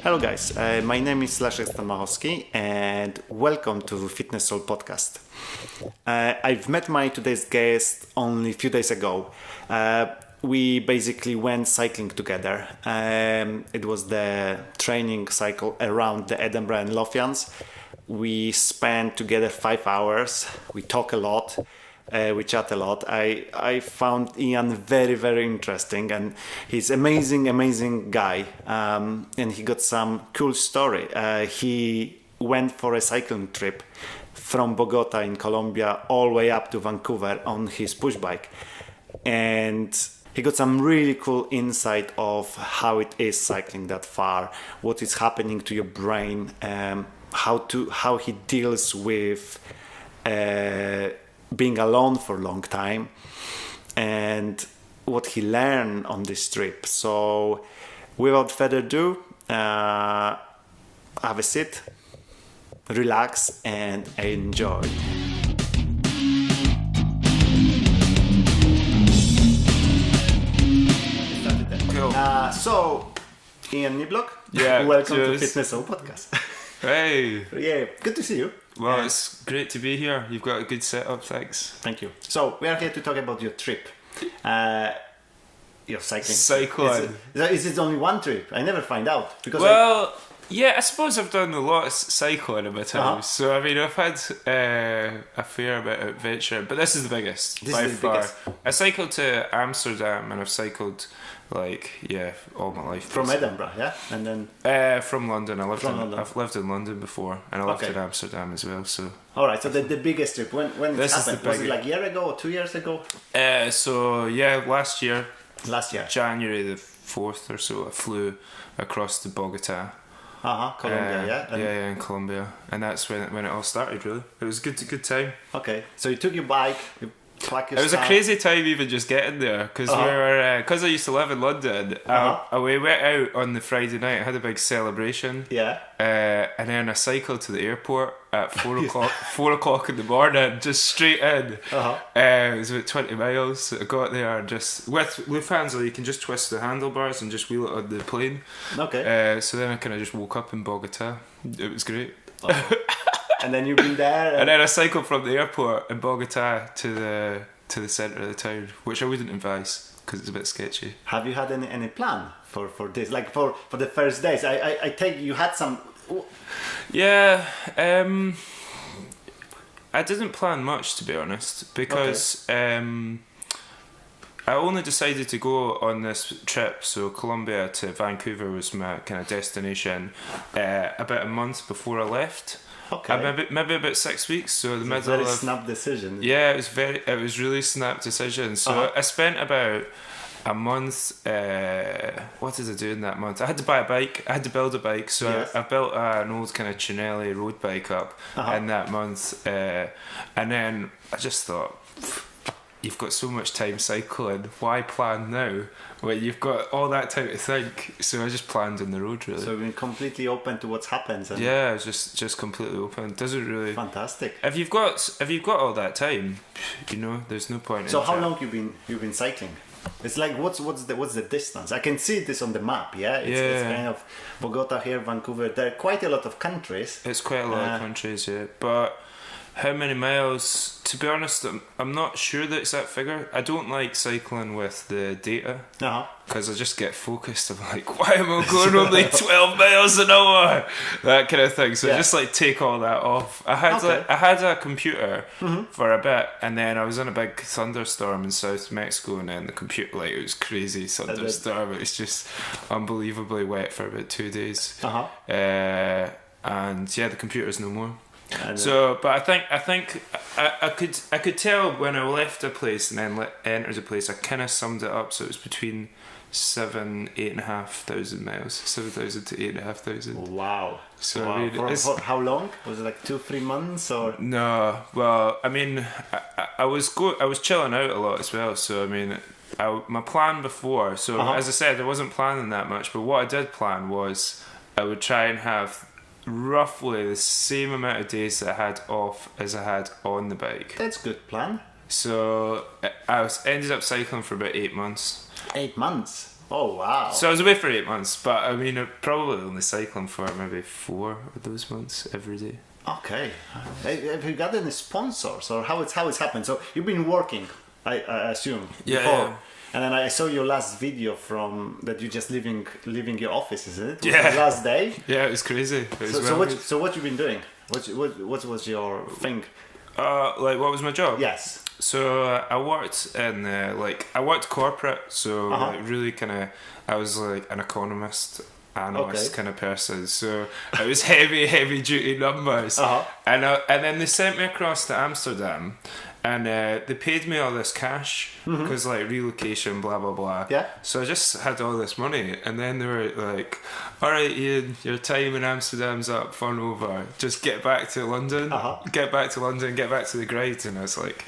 Hello guys, my name is Leszek Stanmachowski and welcome to Fitness Soul podcast. I've met my today's guest only a few days ago. We basically went cycling together. It was the training cycle around the Edinburgh and Lothians. We spent together 5 hours. We talk a lot. We chat a lot. I found Iain very, very interesting, and he's amazing guy. And he got some cool story. He went for a cycling trip from Bogota in Colombia all the way up to Vancouver on his push bike, and he got some really cool insight of how it is cycling that far, what is happening to your brain, how he deals with being alone for a long time, and what he learned on this trip. So without further ado, have a sit, relax and enjoy. Cool. So Iain Niblock, Yeah, welcome to cheers. Fitness Soul podcast. Hey, Yeah, good to see you. well, it's great to be here. You've got a good setup, thanks. Thank you. So we are here to talk about your trip. Your cycling. Cycling. Is it only one trip? I never find out because Well, yeah, I suppose I've done a lot of cycling in my time. Uh-huh. So, I mean, I've had a fair bit of adventure, but this is the biggest This by is the far. biggest. I cycled to Amsterdam and I've cycled, all my life. from basically. Edinburgh, yeah, and then From London. From London. I've lived in London before and I lived Okay. in Amsterdam as well, so... all right. So the biggest trip when This it is the happened, was it big- like a year ago or 2 years ago? Last year, Last year. January the 4th or so, I flew across to Bogota. Colombia, yeah. And- in Colombia, and that's when it all started. Really, it was a good time. Okay. So you took your bike, you packed your It was a stuff. crazy time even just getting there because Uh-huh. we were because I used to live in London. Uh-huh. We went out on the Friday night, I had a big celebration. Yeah. And then I cycled to the airport at 4 o'clock. 4 o'clock in the morning, just straight in. Uh-huh. It was about 20 miles. So I got there and just with Lufthansa, you can just twist the handlebars and just wheel it on the plane. Okay. So then I kind of just woke up in Bogota. It was great. And then you've been there. And then I cycled from the airport in Bogota to the centre of the town, which I wouldn't advise because it's a bit sketchy. Have you had any plan for this? Like for the first days? I take you had some. Yeah, I didn't plan much, to be honest, because I only decided to go on this trip, so Colombia to Vancouver was my kind of destination, about a month before I left. Okay. Maybe about 6 weeks, so the middle Very of... snap decision. Yeah, it was really snap decision. So Uh-huh. I spent about a month. What did I do in that month? I had to buy a bike. I had to build a bike. So Yes. I built an old kind of Cinelli road bike up Uh-huh. in that month, and then I just thought, you've got so much time cycling. Why plan now when you've got all that time to think? So I just planned on the road, really. So you've been completely open to what happens. And Yeah, just completely open. Doesn't really. Fantastic. If you've got all that time, there's no point. So in how trying- long you've been cycling? It's like what's the distance? I can see this on the map. Yeah, it's Yeah. kind of Bogota here, Vancouver. There are quite a lot of countries. It's quite a lot of countries, yeah. But how many miles? To be honest, I'm not sure the exact figure. I don't like cycling with the data Uh-huh. because I just get focused. I'm like, why am I going only 12 miles an hour? That kind of thing. So Yeah. I just like take all that off. I had a computer for a bit, and then I was in a big thunderstorm in South Mexico, and then the computer, it was crazy thunderstorm. It was just unbelievably wet for about 2 days. Uh-huh. And yeah, the computer's no more. And, So, but I think I could tell when I left a place and then entered a place. I kind of summed it up. So it was between 8,500 miles, 7,000 to 8,500. wow. So Wow. I mean, For how long? Was it like 2-3 months or? no, well, I mean, I was chilling out a lot as well. So I mean, my plan before. So Uh-huh. as I said, I wasn't planning that much. But what I did plan was I would try and have roughly the same amount of days that I had off as I had on the bike. That's good plan. So I ended up cycling for about 8 months. 8 months. Oh, wow. So I was away for 8 months, but I mean, probably only cycling for maybe 4 of those months every day. Okay. Have you got any sponsors, or how it's happened? So you've been working, I assume, before. Yeah. And then I saw your last video from that you just leaving your office, isn't it? Yeah. The last day. Yeah, it was crazy. It was So what you been doing? What was your thing? Like, what was my job? Yes. So I worked in I worked corporate, so like really kind of I was like an economist, analyst kind of person. So it was heavy duty numbers, and then they sent me across to Amsterdam, and they paid me all this cash because like relocation, blah blah blah. Yeah. So I just had all this money, and then they were like, "All right, Iain, your time in Amsterdam's up, fun over. Just get back to London. Get back to London. Get back to the grind." And I was like,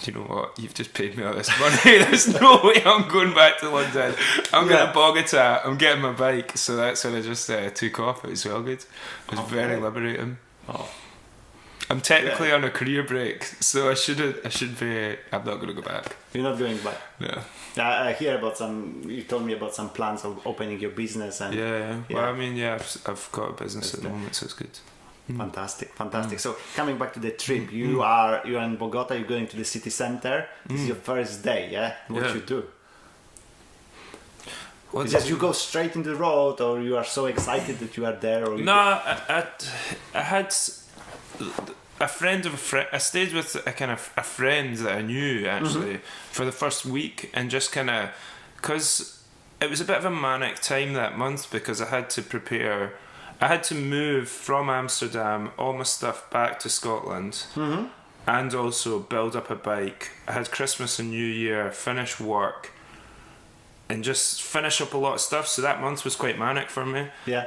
"Do you know what? You've just paid me all this money. There's no way I'm going back to London. I'm going to Bogota. I'm getting my bike." So that's when I just took off. It was well good. It was very liberating. Oh. I'm technically on a career break, so I should be. I'm not going to go back. You're not going back. Yeah. I hear about you told me about some plans of opening your business and. Yeah. Well, I mean, I've got a business at the moment, so it's good. Fantastic. So coming back to the trip, you're in Bogota. You're going to the city center. This is your first day, yeah? What you do? Just you go straight into the road, or you are so excited that you are there? Or I had a friend of a friend. I stayed with a friend that I knew actually for the first week, and just because it was a bit of a manic time that month because I had to prepare. I had to move from Amsterdam, all my stuff back to Scotland, and also build up a bike. I had Christmas and New Year, finish work, and just finish up a lot of stuff. So that month was quite manic for me. Yeah.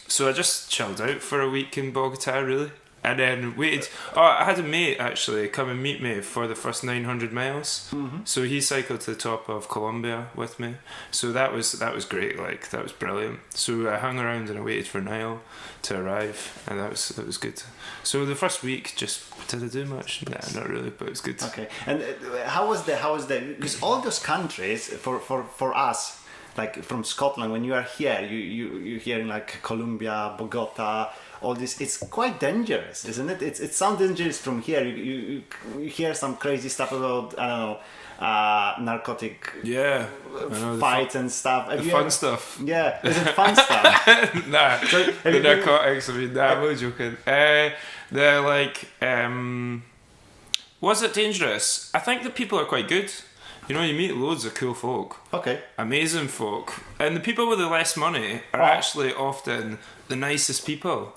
So I just chilled out for a week in Bogota, really. And then waited. Oh, I had a mate actually come and meet me for the first 900 miles. So he cycled to the top of Colombia with me. So that was great. Like that was brilliant. So I hung around and I waited for Niall to arrive, and that was good. So the first week, just did I do much? Nah, not really, but it was good. Okay. And how was the because all those countries for us, like from Scotland, when you are here, you're hearing like Colombia, Bogota. All this, it's quite dangerous, isn't it? It sounds dangerous from here. You hear some crazy stuff about, I don't know, narcotic fights and stuff. The fun stuff. Yeah, is it fun stuff? Nah, so, the narcotics, I mean, I'm only joking. They're like, was it dangerous? I think the people are quite good. You know, you meet loads of cool folk. Okay. Amazing folk. And the people with the less money are actually often the nicest people.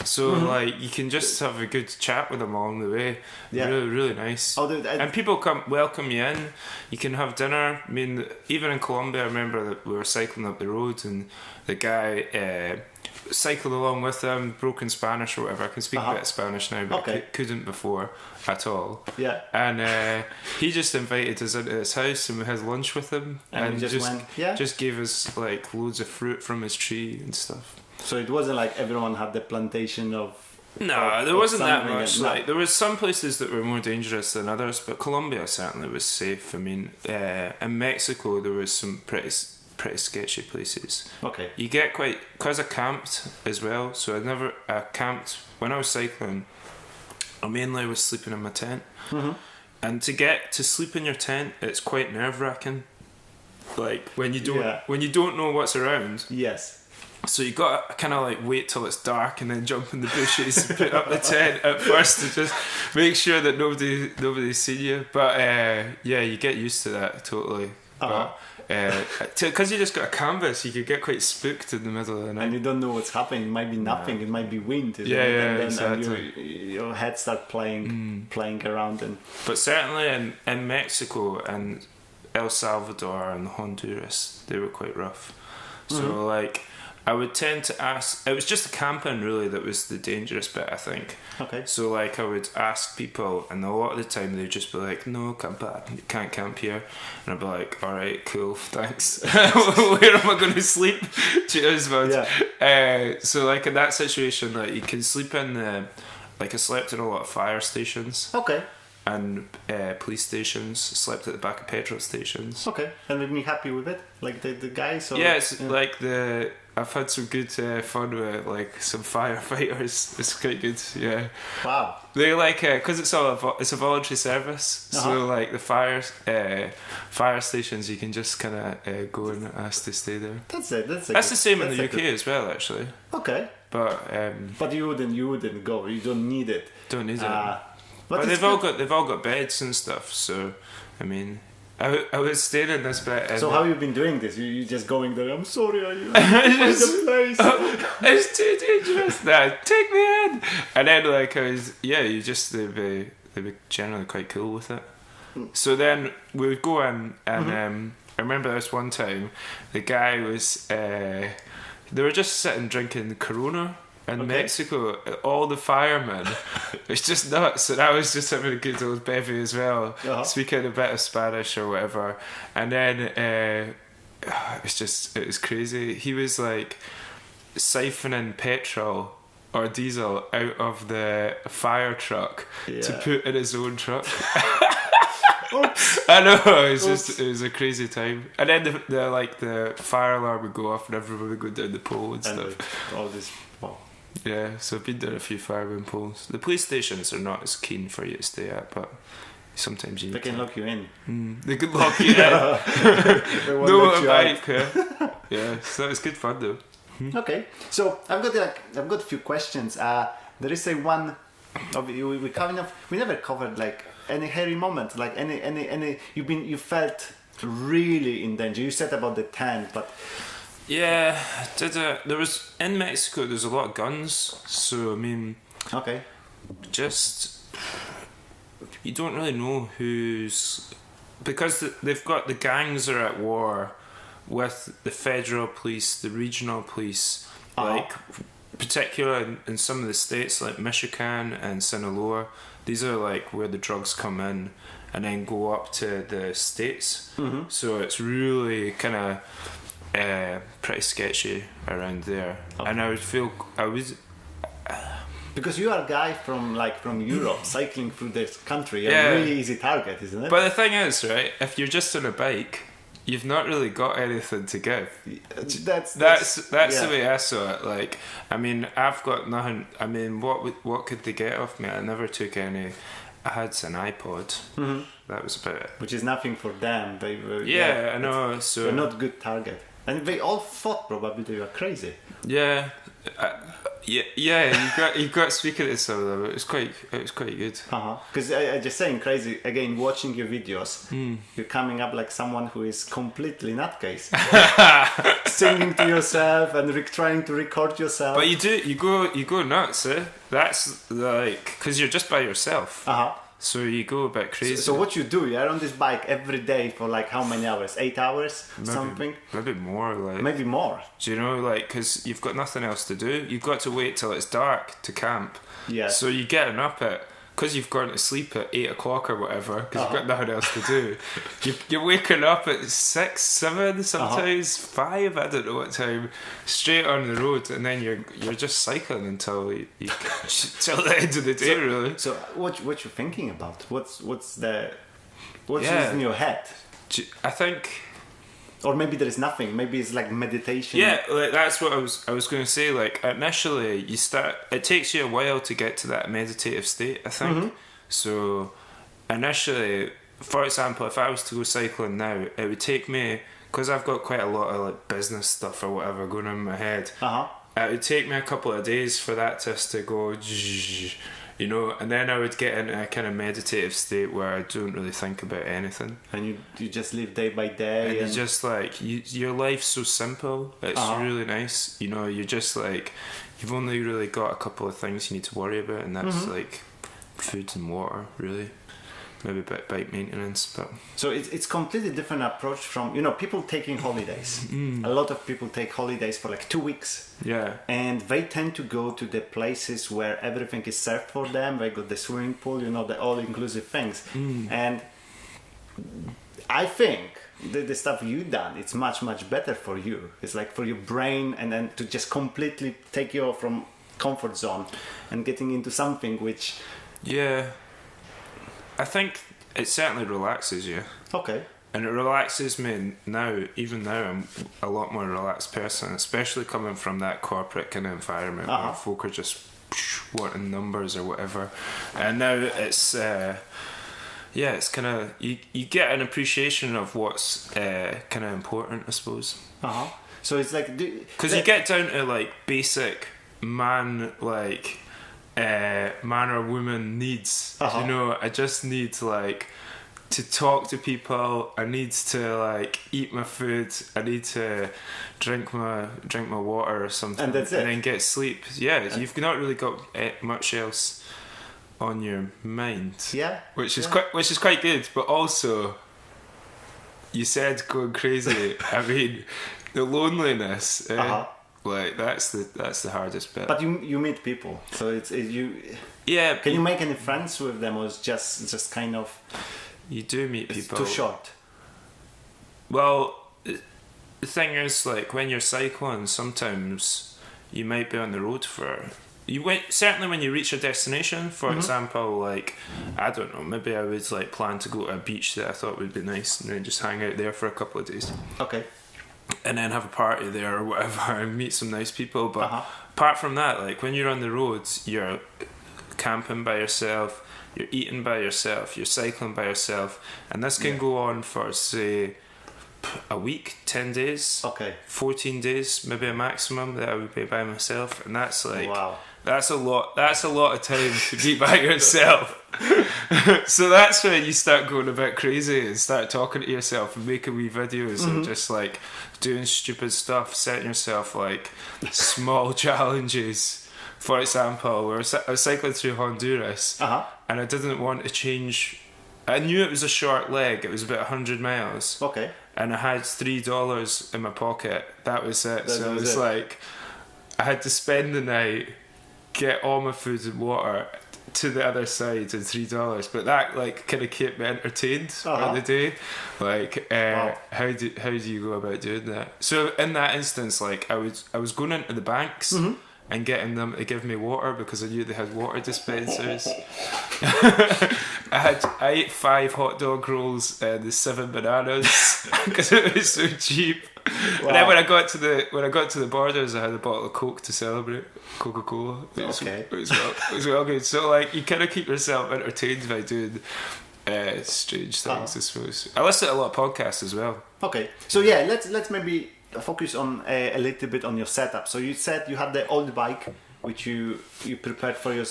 So, like, you can just have a good chat with them along the way. Yeah. Really, really nice. And people welcome you in. You can have dinner. I mean, even in Colombia, I remember that we were cycling up the road and the guy cycled along with them, broken Spanish or whatever. I can speak a bit of Spanish now, but I couldn't before at all. Yeah. And he just invited us into his house and we had lunch with him. And just gave us, like, loads of fruit from his tree and stuff. So it wasn't like everyone had the plantation of. No, there wasn't that much. Like there was some places that were more dangerous than others, but Colombia certainly was safe. I mean, in Mexico there was some pretty sketchy places. Okay. You get because I camped as well. So I camped when I was cycling. I mainly was sleeping in my tent, and to sleep in your tent, it's quite nerve-wracking. Like when you don't know what's around. Yes. So you got to kind of like wait till it's dark and then jump in the bushes and put up the tent at first to just make sure that nobody's seen you. But you get used to that totally. Because you just got a canvas, you could get quite spooked in the middle of the night. And you don't know what's happening. It might be nothing. It might be wind. Exactly. And your head start playing around. But certainly in Mexico and El Salvador and Honduras, they were quite rough. So like, I would tend to ask. It was just the camping really that was the dangerous bit, I think. Okay. So like, I would ask people, and a lot of the time they'd just be like, "No, you can't camp here," and I'd be like, "All right, cool, thanks. Where am I going to sleep?" Cheers, man. Yeah. So like in that situation, like you can sleep in I slept in a lot of fire stations. Okay. and police stations. Slept at the back of petrol stations. Okay, and made me happy with it, like the guys. Yeah, it's like I've had some good fun with like some firefighters. It's quite good. Yeah. Wow. They like because it's a voluntary service. So like the fire stations, you can just kind of go and ask to stay there. That's it. That's the same in the UK as well, actually. Okay. But you wouldn't go. You don't need it. Don't need it. But they've all got beds and stuff. So I mean. I was staying in this bit. So how have you been doing this? You just going there? I'm sorry, are you? The place. It's too dangerous. Nah, take me in. And then like they'd be generally quite cool with it. So then we would go in, and I remember this one time, the guy was they were just sitting drinking Corona. In Mexico, all the firemen, it's just nuts. And I was just having a good old bevy as well, speaking a bit of Spanish or whatever. And then it was crazy. He was like siphoning petrol or diesel out of the fire truck to put in his own truck. I know, it was a crazy time. And then the fire alarm would go off and everyone would go down the pole and stuff. All this. Wow. Yeah, so I've been down a few fireman poles. The police stations are not as keen for you to stay at, but sometimes you they can lock you in. They can lock you in. No motorbike. Yeah, so it's good fun though. Okay, so I've got a few questions. There is one. We never covered like any hairy moment, like any. You felt really in danger. You said about the tent, but. Yeah, there was in Mexico. There's a lot of guns, so I mean, just you don't really know who's because they've got the gangs are at war with the federal police, the regional police, like particularly in some of the states like Michoacan and Sinaloa. These are like where the drugs come in and then go up to the states. So it's really kind of. Pretty sketchy around there, and I was because you are a guy from Europe cycling through this country. A really easy target, isn't it? But the thing is, right? If you're just on a bike, you've not really got anything to give. That's the way I saw it. Like, I mean, I've got nothing. I mean, what could they get off me? I never took any. I had an iPod. That was about it. Which is nothing for them. They were, I know. So they're not good target. And they all thought probably they were crazy. Yeah, You got speaking to some of them. It was quite good. Because I just saying crazy again. Watching your videos, you're coming up like someone who is completely nutcase, singing to yourself and trying to record yourself. But you go nuts. That's like because you're just by yourself. So you go a bit crazy. So what you do? You're on this bike every day for like how many hours? 8 hours? Something? Maybe more. Maybe more. Do you know, like, because you've got nothing else to do. You've got to wait till it's dark to camp. Yeah. So you're getting up at, because you've gone to sleep at 8 o'clock or whatever, because you've got nothing else to do. You're waking up at 6, 7, sometimes 5, I don't know what time, straight on the road, and then you're just cycling until till the end of the day, really. So what you're thinking about? What's in your head? I think. Or maybe there is nothing. Maybe it's like meditation. Yeah, like that's what I was going to say. Like initially, it takes you a while to get to that meditative state, I think. So initially, for example, if I was to go cycling now, it would take me, because I've got quite a lot of like business stuff or whatever going on in my head. It would take me a couple of days for that just to go, you know, and then I would get into a kind of meditative state where I don't really think about anything. And you just live day by day. And you just like, your life's so simple. It's really nice. You know, you're just like, you've only really got a couple of things you need to worry about, and that's like food and water, really. Maybe a bit bike maintenance, but... So it's completely different approach from, you know, people taking holidays. A lot of people take holidays for like 2 weeks. Yeah. And they tend to go to the places where everything is served for them. They got the swimming pool, you know, the all-inclusive things. And I think the stuff you've done, it's much, much better for you. It's like for your brain, and then to just completely take you from comfort zone and getting into something which... Yeah. I think it certainly relaxes you. Okay. And it relaxes me now. Even now, I'm a lot more relaxed person, especially coming from that corporate kind of environment where folk are just wanting numbers or whatever. And now it's it's kind of you get an appreciation of what's kind of important, I suppose. So it's like because you get down to like basic man or woman needs. You know, I just need like to talk to people. I need to like eat my food. I need to drink my water or something, and that's it. And then get sleep. Yeah, you've not really got much else on your mind. Yeah, which is quite good. But also, you said going crazy. I mean, the loneliness. Like that's the hardest bit. But you meet people, so it's you. Yeah. Can you make any friends with them, or it's just kind of? You do meet people. It's too short. Well, the thing is, like when you're cycling, sometimes you might be on the road for. Certainly when you reach a destination. For example, like I don't know, maybe I would like plan to go to a beach that I thought would be nice, and then just hang out there for a couple of days. Okay. And then have a party there or whatever and meet some nice people. But apart from that, like when you're on the roads, you're camping by yourself, you're eating by yourself, you're cycling by yourself, and this can go on for say a week, 10 days, 14 days, maybe a maximum that I would be by myself, and that's like that's a lot of time to be by yourself. So that's where you start going a bit crazy and start talking to yourself and making wee videos and just like doing stupid stuff, setting yourself like small challenges. For example, I was cycling through Honduras and I didn't want to change. I knew it was a short leg, it was about 100 miles. Okay. And I had $3 in my pocket. That was it. So it was like I had to spend the night, get all my food and water to the other side and $3, but that like kind of kept me entertained for the day. Like how do you go about doing that? So in that instance, like I was going into the banks and getting them to give me water because I knew they had water dispensers. I ate 5 hot dog rolls and 7 bananas because it was so cheap. And then when I got to the borders, I had a bottle of Coke to celebrate. Coca-Cola. It was well good. So like you kind of keep yourself entertained by doing strange things, I suppose. I listen to a lot of podcasts as well. Okay, so yeah, let's maybe focus on a little bit on your setup. So you said you had the old bike which you prepared for your.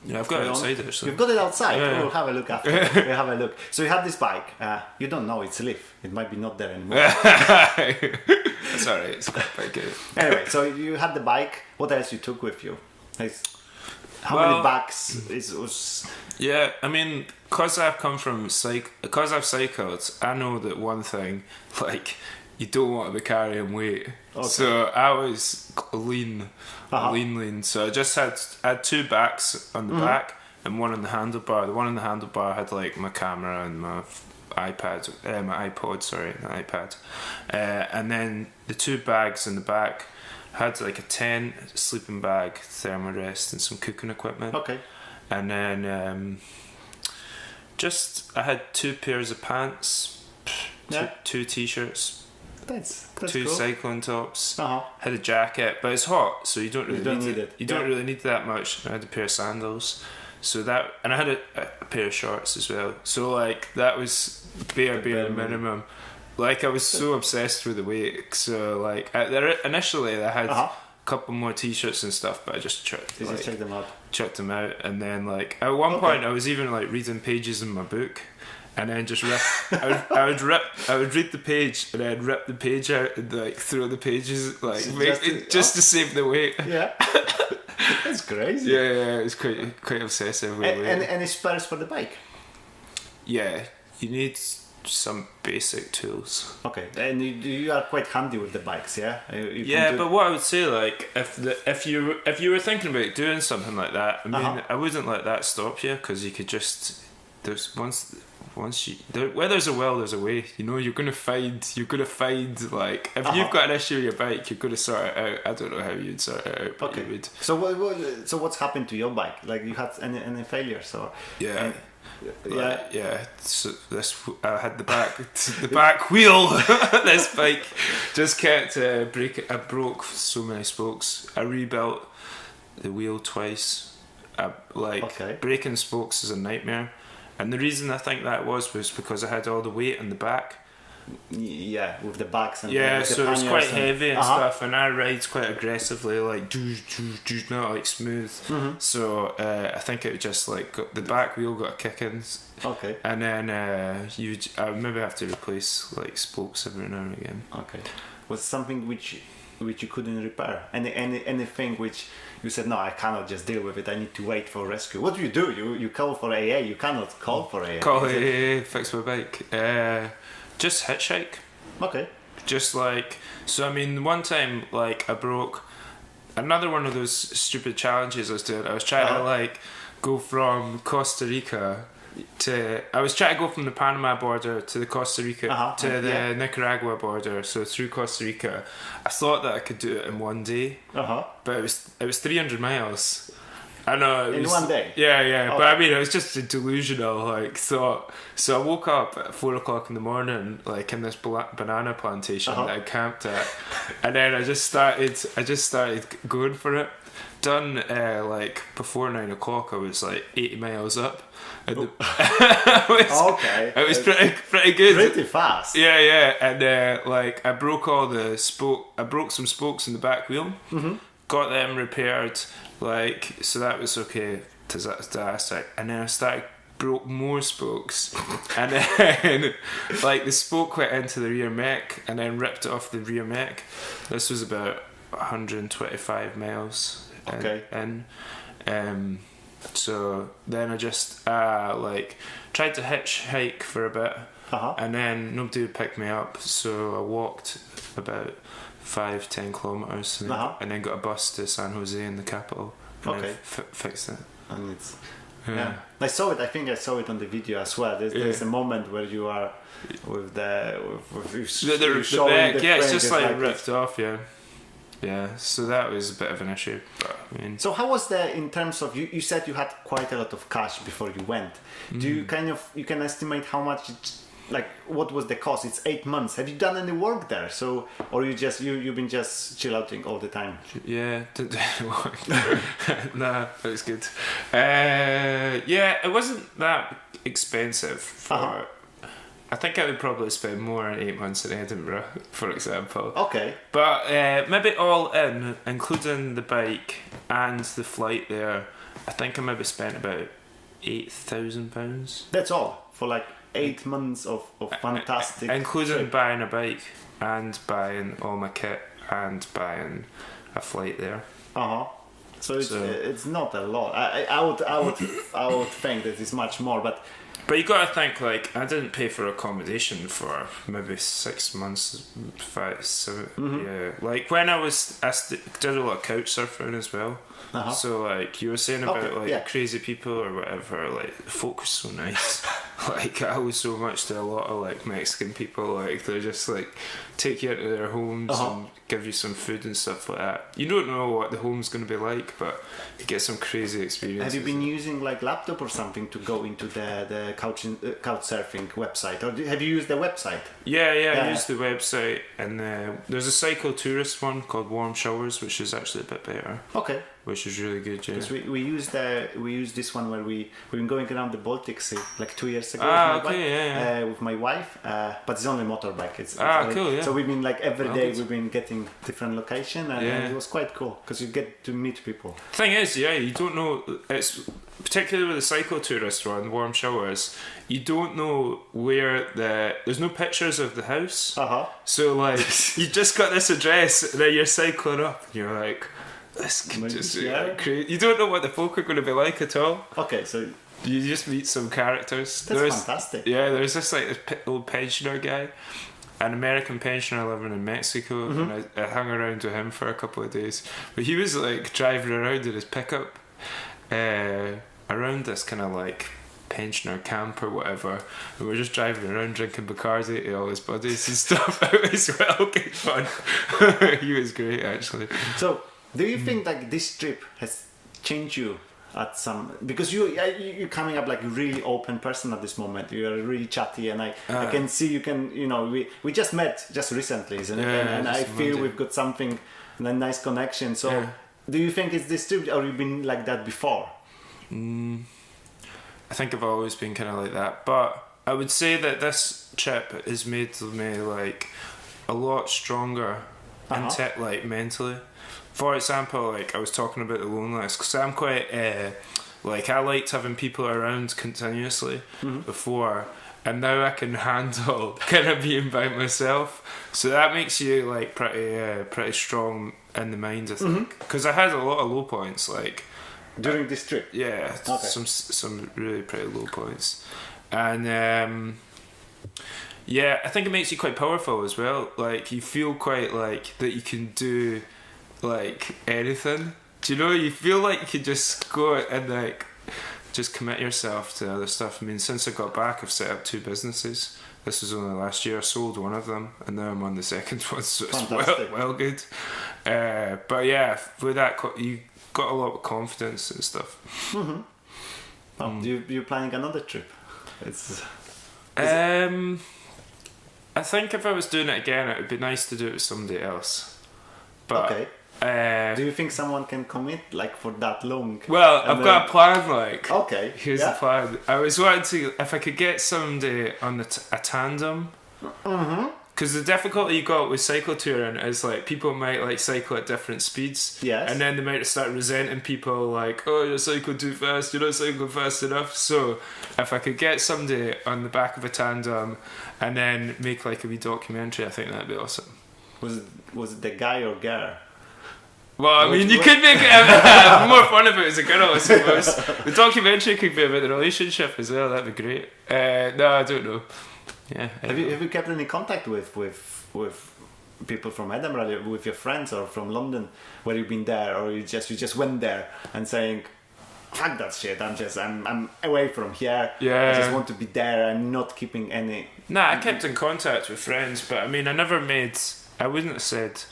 Yeah, I've got it outside actually. You've got it outside? Yeah. We'll have a look after. We'll have a look. So you had this bike. You don't know it's a Leaf. It might be not there anymore. It's alright, it's quite good. Anyway, so you had the bike. What else you took with you? How many bags was... Yeah, I mean, because I've come from because I've cycled, I know that one thing, like, you don't want to be carrying weight. Okay. So I was lean. So I just had 2 backs on the back and one on the handlebar. The one on the handlebar had like my camera and my iPad, my iPad. And then the 2 bags in the back had like a tent, a sleeping bag, thermarest, and some cooking equipment. Okay. And then I had 2 pairs of pants, 2 t-shirts. That's 2 cool. cycling tops. Had a jacket, but it's hot, so you don't really need it. You don't really need that much. I had a pair of sandals, and I had a pair of shorts as well. So like that was bare minimum. Like I was so obsessed with the weight. So like initially I had a couple more t-shirts and stuff, but I just chucked them out, and then like at one point I was even like reading pages in my book. And then just I would read the page and then rip the page out and like throw the pages like just to save the weight. Yeah, that's crazy. Yeah, it was quite obsessive with weight. And any spares for the bike? Yeah, you need some basic tools. Okay, and you are quite handy with the bikes, yeah. But what I would say, like, if you were thinking about doing something like that, I mean, I wouldn't let that stop you because you could just where there's a will, there's a way. You know, you're gonna find like if you've got an issue with your bike, you're gonna sort it out. I don't know how you'd sort it out, but you would. So what's happened to your bike? Like you had any failures or? Yeah. So I had the back wheel. This bike just kept breaking. I broke so many spokes. I rebuilt the wheel twice. Breaking spokes is a nightmare, and the reason I think that was because I had all the weight on the back. Yeah, with the backs and so it was quite heavy and stuff, and I ride quite aggressively, like not like smooth. So I think it just like the back wheel got a kick in. Okay. And then I maybe have to replace like spokes every now and again. Okay. Was something which you couldn't repair? Anything which you said, no, I cannot just deal with it, I need to wait for rescue? What do? You call for AA, you cannot call for AA. Call AA, fix my bike. Just hitchhike. Okay. Just like, so I mean, one time, like, I broke another one of those stupid challenges I was doing. I was trying to, like, go from Costa Rica I was trying to go from the Panama border to the Costa Rica, to the Nicaragua border, so through Costa Rica. I thought that I could do it in one day, but it was 300 miles. I know in one day. Yeah, okay. But I mean, it was just a delusional thought. So I woke up at 4 o'clock in the morning, like in this banana plantation that I camped at, and then I just started going for it. Done like before 9 o'clock, I was like 80 miles up. And it was pretty good. Pretty fast. Yeah, and like I broke some spokes in the back wheel. Got them repaired. Like, so that was okay. Fantastic. And then broke more spokes, and then like the spoke went into the rear mech and then ripped it off the rear mech. This was about 125 miles. Okay. So then I just like tried to hitchhike for a bit, and then nobody would pick me up, so I walked about 5-10 kilometers and then got a bus to San Jose in the capital and then fixed it. And it's I saw it. I think I saw it on the video as well. There's a moment where you are with the it's just like ripped off. Yeah, so that was a bit of an issue. But I mean, so how was in terms of you said you had quite a lot of cash before you went. Do you you can estimate how much like what was the cost? It's 8 months. Have you done any work there? So, or you've been just chill outing all the time? Yeah, didn't do any work. Nah, it was good. Yeah, it wasn't that expensive for. I think I would probably spend more in 8 months in Edinburgh, for example. Okay. But maybe all in, including the bike and the flight there, I think I maybe spent about £8,000. That's all for like 8 months of fantastic, including trip. Buying a bike and buying all my kit and buying a flight there. So it's not a lot. I would think that it's much more, but you got to think, like, I didn't pay for accommodation for maybe 6 months, 5, 7. Yeah, like when I did a lot of couch surfing as well. So like you were saying about crazy people or whatever, like folk are so nice. Like I owe so much to a lot of like Mexican people. Like they just like take you into their homes and give you some food and stuff like that. You don't know what the home's going to be like, but you get some crazy experiences. Have you been using like laptop or something to go into the couch surfing website, or have you used the website? Yeah. I used the website, and there's a cycle tourist one called Warm Showers, which is actually a bit better. Okay. Which is really good, yeah. Because we used this one where we've been going around the Baltic Sea like 2 years ago with my wife, but it's only motorbike. It's cool, yeah. So we've been like every day we've been getting different location, and it was quite cool because you get to meet people. Thing is, you don't know. It's particularly with the cycle tourist one, Warm Showers. You don't know where there's no pictures of the house. So like you just got this address, and then you're cycling up, and you're like, this can just crazy. You don't know what the folk are going to be like at all. Okay, so you just meet some characters. That's fantastic. Yeah, there's this like old pensioner guy, an American pensioner living in Mexico, and I hung around with him for a couple of days. But he was like driving around in his pickup around this kind of like pensioner camp or whatever, and we're just driving around drinking Bacardi to all his buddies and stuff. It was well good fun. He was great actually. So do you think like this trip has changed you at some, because you're coming up like a really open person at this moment. You are really chatty, and I can see you can, we just met just recently, isn't it? And I feel we've got something, a nice connection. So do you think it's distributed, or you've been like that before? I think I've always been kind of like that, but I would say that this trip has made me like a lot stronger like mentally. For example, like I was talking about the loneliness, because I'm quite like I liked having people around continuously before, and now I can handle kind of being by myself. So that makes you like pretty strong in the mind, I think, because I had a lot of low points like during this trip. Yeah, some really pretty low points, and yeah, I think it makes you quite powerful as well. Like you feel quite like that you can do like anything. Do you know? You feel like you can just go and like just commit yourself to other stuff. I mean, since I got back, I've set up 2 businesses. This was only last year. I sold one of them, and now I'm on the second one. So it's well good. But yeah, with that, you got a lot of confidence and stuff. You're planning another trip? I think if I was doing it again, it would be nice to do it with somebody else. But do you think someone can commit like for that long? Well, I've got a plan. Like, here's the plan. I was wanting to, if I could get somebody on a tandem. Because the difficulty you got with cycle touring is like people might like cycle at different speeds, and then they might start resenting people like, oh, you're cycling too fast, you're not cycling fast enough. So if I could get somebody on the back of a tandem and then make like a wee documentary, I think that'd be awesome. Was it the guy or girl? Well, I mean, you could make it more fun if it was a girl, I suppose. The documentary could be about the relationship as well. That'd be great. No, I don't know. Yeah. Have you kept any contact with people from Edinburgh, with your friends, or from London, where you've been there, or you just went there and saying, fuck that shit, I'm away from here. I just want to be there. I'm not keeping any. Nah, I kept in contact with friends, but I mean, I wouldn't have said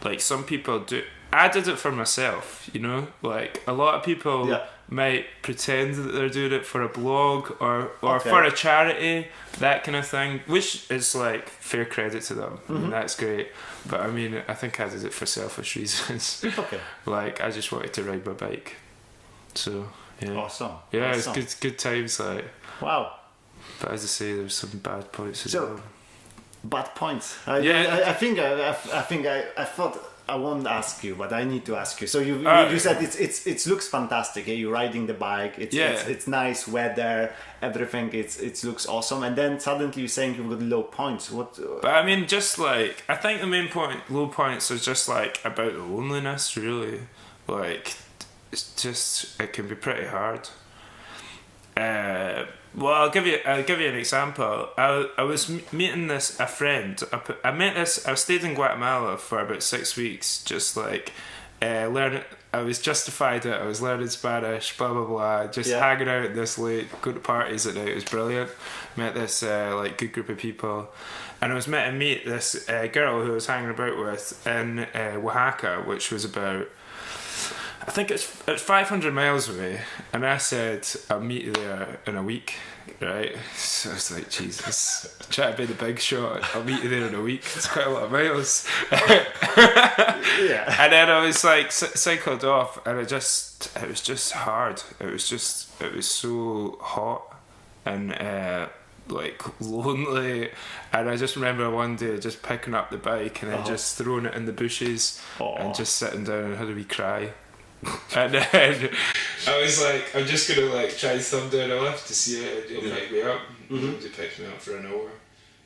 like some people do. I did it for myself, like a lot of people might pretend that they're doing it for a blog or for a charity, that kind of thing, which is like fair credit to them. I mean, that's great, but I mean, I think I did it for selfish reasons. Like I just wanted to ride my bike, so awesome. It's good times, like, wow. But as I say, there's some bad points as well. Bad points. I think I thought I won't ask you, but I need to ask you. So you said it looks fantastic. You're riding the bike. It's nice weather. Everything. It looks awesome. And then suddenly you're saying you've got low points. What? But I mean, just like I think the main low points is just like about the loneliness. Really, like it can be pretty hard. Well, I'll give you an example. I was meeting a friend. I stayed in Guatemala for about 6 weeks, just like learning. I was justified it. I was learning Spanish, blah blah blah. Just hanging out this late, going to parties at night. It was brilliant. Met this like good group of people, and I was meant to meet this girl who I was hanging about with in Oaxaca, which was about, I think it's 500 miles away, and I said I'll meet you there in a week, right? So I was like, Jesus, try to be the big shot. I'll meet you there in a week. It's quite a lot of miles. And then I was like cycled off, and it was just hard. It was so hot and like lonely, and I just remember one day just picking up the bike and then just throwing it in the bushes and just sitting down and had a wee cry. And then I was like, I'm just gonna like try and thumb down a lift to see it. It'll pick me up. It picked me up for an hour.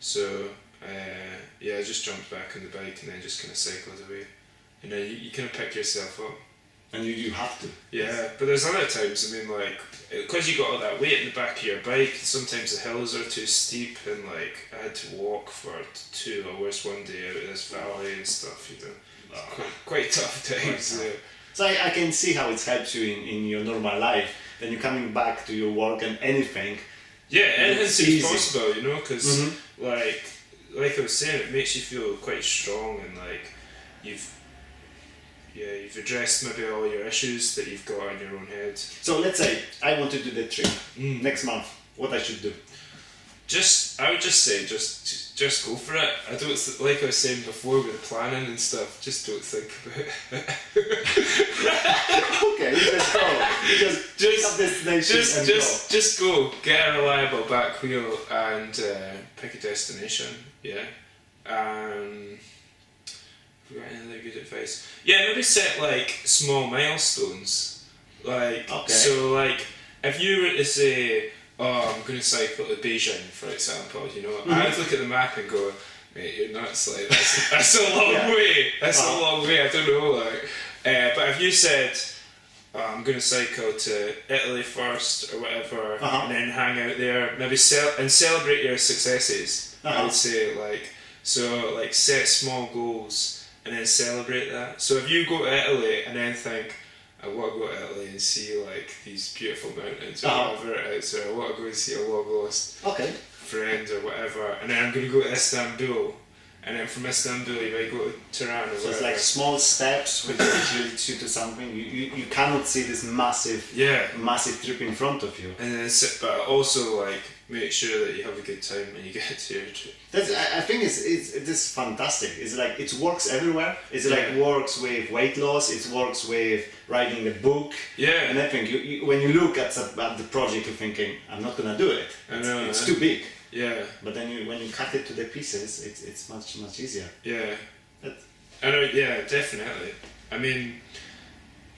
So I just jumped back on the bike and then just kind of cycled away. You kind of pick yourself up. And you have to. Yeah, but there's other times. I mean, like, because you got all that weight in the back of your bike, sometimes the hills are too steep, and like I had to walk for 2 hours one day out of this valley and stuff. Quite tough times. So I can see how it helps you in your normal life. Then you're coming back to your work and anything. Yeah, anything seems possible, because like I was saying, it makes you feel quite strong, and like you've addressed maybe all your issues that you've got in your own head. So let's say I want to do the trip next month. What I should do? I would just say, just go for it. I don't like I was saying before with planning and stuff. Just don't think about it. Okay, let's go. Just go. Get a reliable back wheel and pick a destination. Yeah. Have you got any other good advice? Yeah, maybe set like small milestones. Like so, like if you were to say, "Oh, I'm going to cycle to Beijing," for example, you know, I would look at the map and go, "Mate, you're nuts! Like that's a long way. That's a long way. I don't know." Like, but if you said, "Oh, I'm going to cycle to Italy first or whatever, and then hang out there, maybe celebrate your successes," I would say like set small goals and then celebrate that. So if you go to Italy and then think, I want to go to Italy and see like these beautiful mountains or whatever it is, or I want to go and see a long lost friend or whatever, and then I'm going to go to Istanbul, and then from Istanbul you might go to Tehran or whatever. So it's like small steps which leads you to something. You cannot see this massive trip in front of you. And then but also like make sure that you have a good time when you get to your trip. I think it's fantastic. It's like it works everywhere. It's like works with weight loss. It works with writing a book. Yeah. And I think you when you look at the project, you're thinking, I'm not gonna do it. It's too big. Yeah. But then when you cut it to the pieces, it's much easier. Yeah. Yeah, definitely. I mean.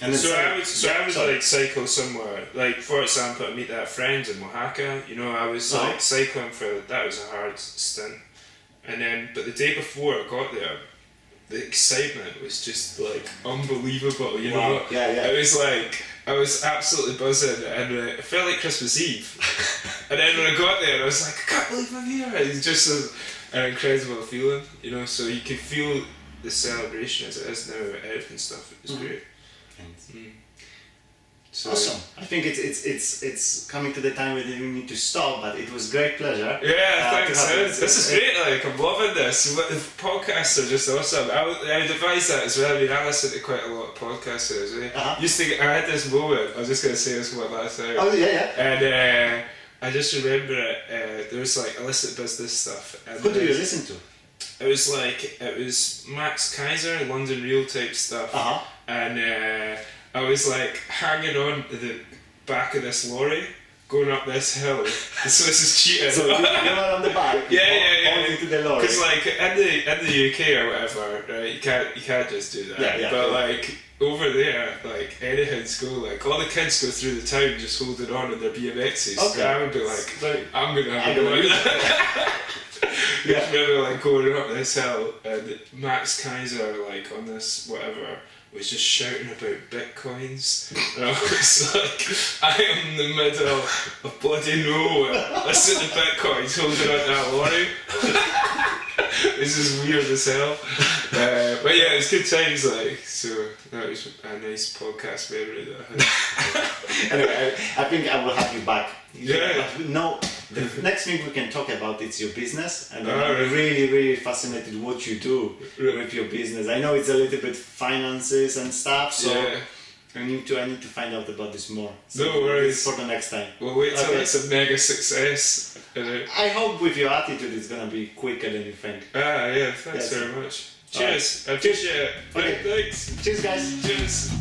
And I would like cycle somewhere. Like for example, I meet that friend in Oaxaca. You know, I was like cycling that was a hard stint. And then, but the day before I got there, the excitement was just like unbelievable. You know, it was like I was absolutely buzzing, and it felt like Christmas Eve. And then when I got there, I was like, I can't believe I'm here. It's just an incredible feeling, you know. So you can feel the celebration as it is now with everything stuff. It was great. So, awesome. I think it's coming to the time where we need to stop, but it was great pleasure. Yeah, thanks. This is great. Like I'm loving this. The podcasts are just awesome. I would advise that as well. I mean, I listen to quite a lot of podcasts. I had this moment. I was just going to say this one last time. Oh yeah. And I just remember it. There was like illicit business stuff. And who do you listen to? It was Max Kaiser, London Real type stuff. And I was like hanging on to the back of this lorry, going up this hill. So this is cheating. So you're on the back. Holding to the lorry. Because like in the UK or whatever, right? You can't just do that. But like over there, like anything's go. Like all the kids go through the town just holding on with their BMXs. Okay. And I would be like, I'm gonna do that. I remember like going up this hill and Max Kaiser like on this whatever was just shouting about bitcoins, and I was like, I am in the middle of bloody nowhere, listen to bitcoins holding on that lorry. This is weird as hell. But yeah, it's good times, like, so that was a nice podcast memory that I had. Anyway, I think I will have you back. Yeah. But no, the next thing we can talk about is your business, and I'm really fascinated what you do with your business. I know it's a little bit finances and stuff, so I need to find out about this more. So no worries. For the next time. We'll wait till it's a mega success. I hope with your attitude it's gonna be quicker than you think. Thanks very much. Cheers. I appreciate it. Okay. Thanks. Cheers, guys. Cheers.